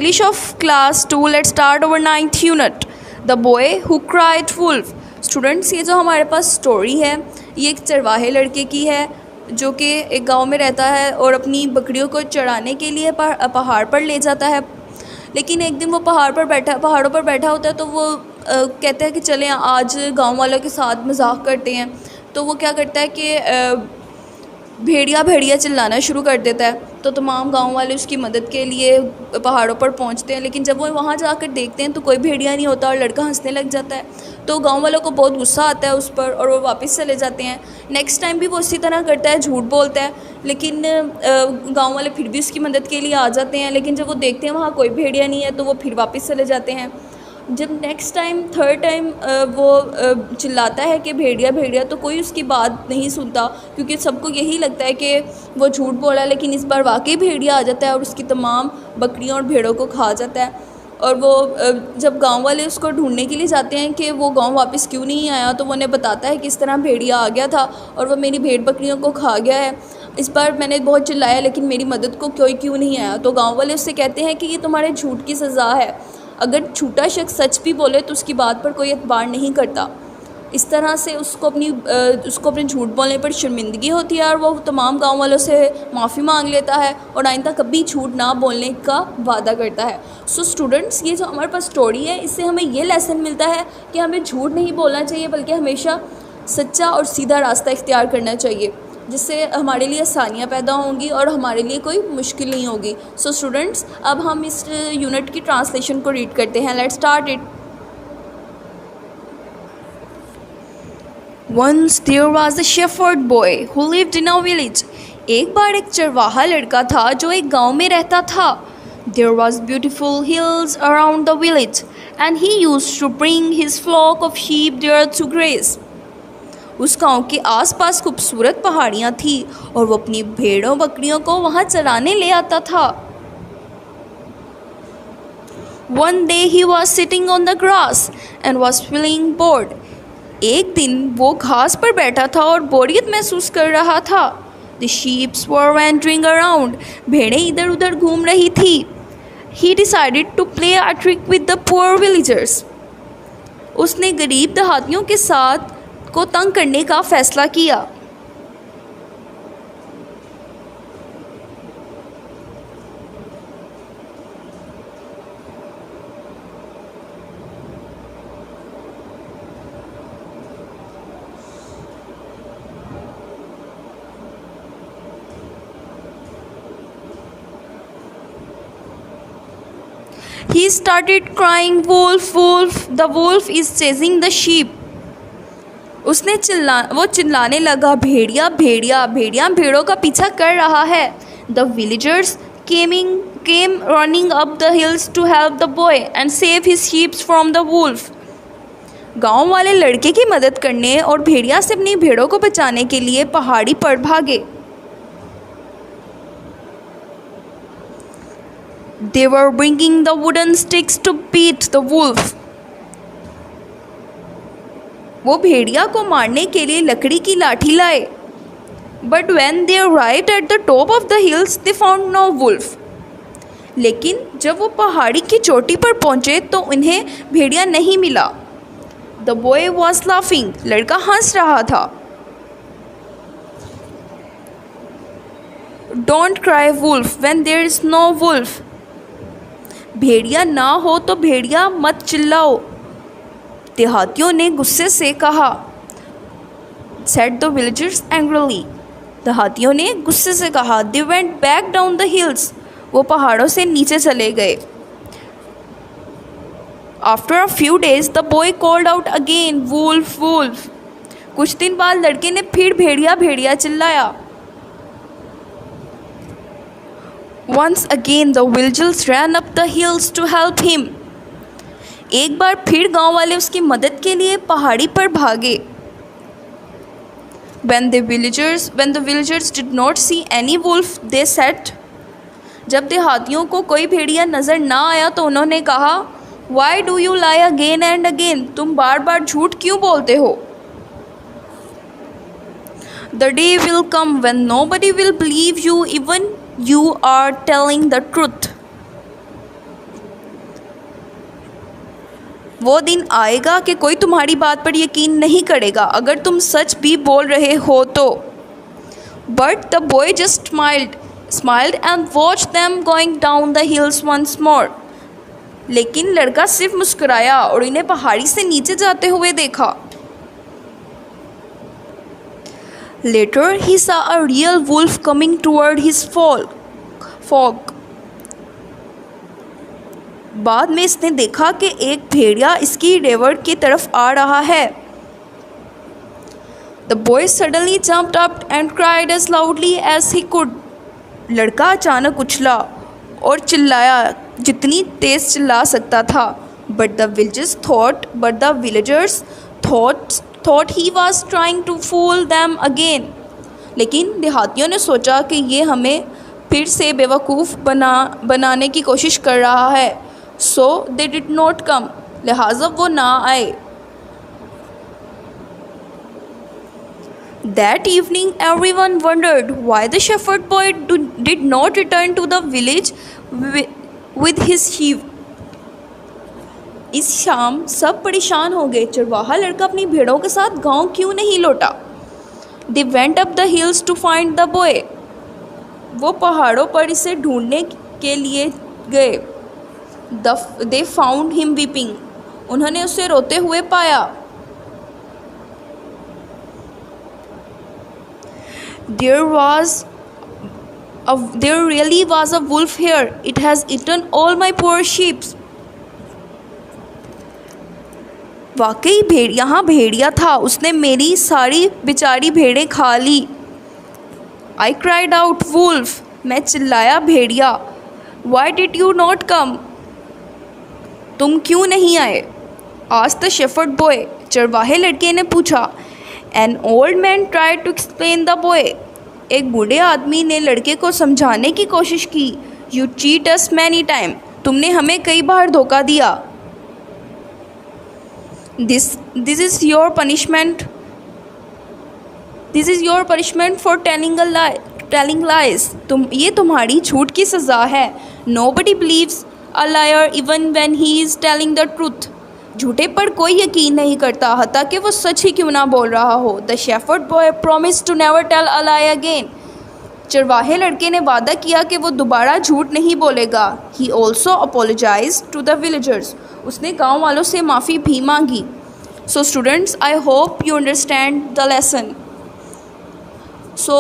English of class 2, let's start our 9th unit. The boy who cried wolf. Students, ये जो हमारे पास story है ये एक चरवाहे लड़के की है जो कि एक गांव में रहता है और अपनी बकरियों को चराने के लिए पहाड़ पर ले जाता है। लेकिन एक दिन वो पहाड़ों पर बैठा होता है तो वो कहता है कि चलें आज गांव वालों के साथ मजाक करते हैं। तो वो क्या करता है कि भेड़िया चिल्लाना शुरू कर देता है। तो तमाम गांव वाले उसकी मदद के लिए पहाड़ों पर पहुंचते हैं, लेकिन जब वो वहां जाकर देखते हैं तो कोई भेड़िया नहीं होता और लड़का हंसने लग जाता है। तो गांव वालों को बहुत गुस्सा आता है उस पर और वो वापस चले जाते हैं। नेक्स्ट टाइम भी वो इसी तरह करता है, झूठ बोलता है, लेकिन गांव वाले फिर भी उसकी मदद के लिए आ जाते हैं। लेकिन जब वो देखते हैं वहाँ कोई भेड़िया नहीं है तो वो फिर वापस चले जाते हैं। जब नेक्स्ट टाइम थर्ड टाइम वो चिल्लाता है कि भेड़िया, तो कोई उसकी बात नहीं सुनता क्योंकि सबको यही लगता है कि वो झूठ बोला। लेकिन इस बार वाकई भेड़िया आ जाता है और उसकी तमाम बकरियों और भेड़ों को खा जाता है। और वो जब गांव वाले उसको ढूंढने के लिए जाते हैं कि वो गांव वापस क्यों नहीं आया, तो वो उन्हें बताता है कि इस तरह भेड़िया आ गया था और वो मेरी भेड़ बकरियों को खा गया है। इस बार मैंने बहुत चिल्लाया लेकिन मेरी मदद को कोई क्यों नहीं आया। तो गाँव वाले उससे कहते हैं कि ये तुम्हारे झूठ की सज़ा है। अगर झूठा शख्स सच भी बोले तो उसकी बात पर कोई एतबार नहीं करता। इस तरह से उसको अपने झूठ बोलने पर शर्मिंदगी होती है और वो तमाम गांव वालों से माफ़ी मांग लेता है और आइंदा कभी झूठ ना बोलने का वादा करता है। सो स्टूडेंट्स, ये जो हमारे पास स्टोरी है इससे हमें ये लेसन मिलता है कि हमें झूठ नहीं बोलना चाहिए बल्कि हमेशा सच्चा और सीधा रास्ता इख्तियार करना चाहिए, जिससे हमारे लिए आसानियाँ पैदा होंगी और हमारे लिए कोई मुश्किल नहीं होगी। सो स्टूडेंट्स, अब हम इस यूनिट की ट्रांसलेशन को रीड करते हैं। Let's start it. Once there was a shepherd boy who lived in a village. एक बार एक चरवाहा लड़का था जो एक गांव में रहता था। There was beautiful hills around the village and he used to bring his flock of sheep there to graze. उस गांव के आसपास खूबसूरत पहाड़ियाँ थी और वो अपनी भेड़ों बकरियों को वहाँ चराने ले आता था। One day he was sitting on the grass and was feeling bored. एक दिन वो घास पर बैठा था और बोरियत महसूस कर रहा था। The sheep were wandering around. भेड़ें इधर उधर घूम रही थी। He decided to play a trick with the poor villagers. उसने गरीब देहातियों के साथ को तंग करने का फैसला किया। He started crying, "Wolf, wolf! The wolf is chasing the sheep." उसने चिल्लाने लगा, भेड़िया भेड़िया भेड़िया भेड़ों का पीछा कर रहा है। The villagers came running up the hills to help the boy and save his sheep from the wolf. गांव वाले लड़के की मदद करने और भेड़िया से अपनी भेड़ों को बचाने के लिए पहाड़ी पर भागे। They were bringing the wooden sticks to beat the wolf. वो भेड़िया को मारने के लिए लकड़ी की लाठी लाए। But when they arrived at the top of the hills, they found no wolf. लेकिन जब वो पहाड़ी की चोटी पर पहुंचे तो उन्हें भेड़िया नहीं मिला। The boy was laughing. लड़का हंस रहा था। Don't cry wolf when there is no wolf. भेड़िया ना हो तो भेड़िया मत चिल्लाओ, देहातियों ने गुस्से से कहा। Said the villagers angrily. देहातियों ने गुस्से से कहा। They went back down the hills. वो पहाड़ों से नीचे चले गए। After a few days, the boy called out again, "Wolf, wolf." कुछ दिन बाद लड़के ने फिर भेड़िया भेड़िया चिल्लाया। Once again, the villagers ran up the hills to help him. एक बार फिर गांव वाले उसकी मदद के लिए पहाड़ी पर भागे। When the villagers did not see any wolf, they said. जब देहातियों को कोई भेड़िया नजर ना आया तो उन्होंने कहा, Why do you lie again and again? तुम बार बार झूठ क्यों बोलते हो? The day will come when nobody will believe you even you are telling the truth. वो दिन आएगा कि कोई तुम्हारी बात पर यकीन नहीं करेगा अगर तुम सच भी बोल रहे हो तो। But the boy just smiled and watched them going down the hills once more. लेकिन लड़का सिर्फ मुस्कुराया और इन्हें पहाड़ी से नीचे जाते हुए देखा। Later he saw a real wolf coming toward his fog. बाद में इसने देखा कि एक भेड़िया इसकी रेवड़ की तरफ आ रहा है। The boy suddenly jumped up and cried as loudly as he could. लड़का अचानक उछला और चिल्लाया जितनी तेज चिल्ला सकता था। But the villagers thought he was trying to fool them again. लेकिन देहातियों ने सोचा कि ये हमें फिर से बेवकूफ़ बनाने की कोशिश कर रहा है। So they did not come. लिहाजा वो ना आए। That evening everyone wondered why the shepherd boy did not return to the village with his sheep. इस शाम सब परेशान हो गए, चरवाहा लड़का अपनी भेड़ों के साथ गांव क्यों नहीं लौटा। They went up the hills to find the boy. वो पहाड़ों पर इसे ढूंढने के लिए गए। They found him weeping. उन्होंने उसे रोते हुए पाया। There really was a wolf here. It has eaten all my poor sheep. वाकई यहाँ भेड़िया था, उसने मेरी सारी बेचारी भेड़ें खा ली। I cried out, wolf. मैं चिल्लाया भेड़िया। Why did you not come? तुम क्यों नहीं आए? Asked the shepherd boy. चरवाहे लड़के ने पूछा। An old man tried to explain the boy. एक बूढ़े आदमी ने लड़के को समझाने की कोशिश की। You cheat us many times. तुमने हमें कई बार धोखा दिया। This is your punishment. This is your punishment for telling lies. ये तुम्हारी झूठ की सज़ा है। Nobody believes a liar even when he is telling the truth. झूठे पर कोई यकीन नहीं करता हत्ता कि वो सच ही क्यों ना बोल रहा हो। The shepherd boy promised to never tell a lie again. चरवाहे लड़के ने वादा किया कि वो दोबारा झूठ नहीं बोलेगा। He also apologized to the villagers. उसने गांव वालों से माफ़ी भी मांगी। So students, I hope you understand the lesson. So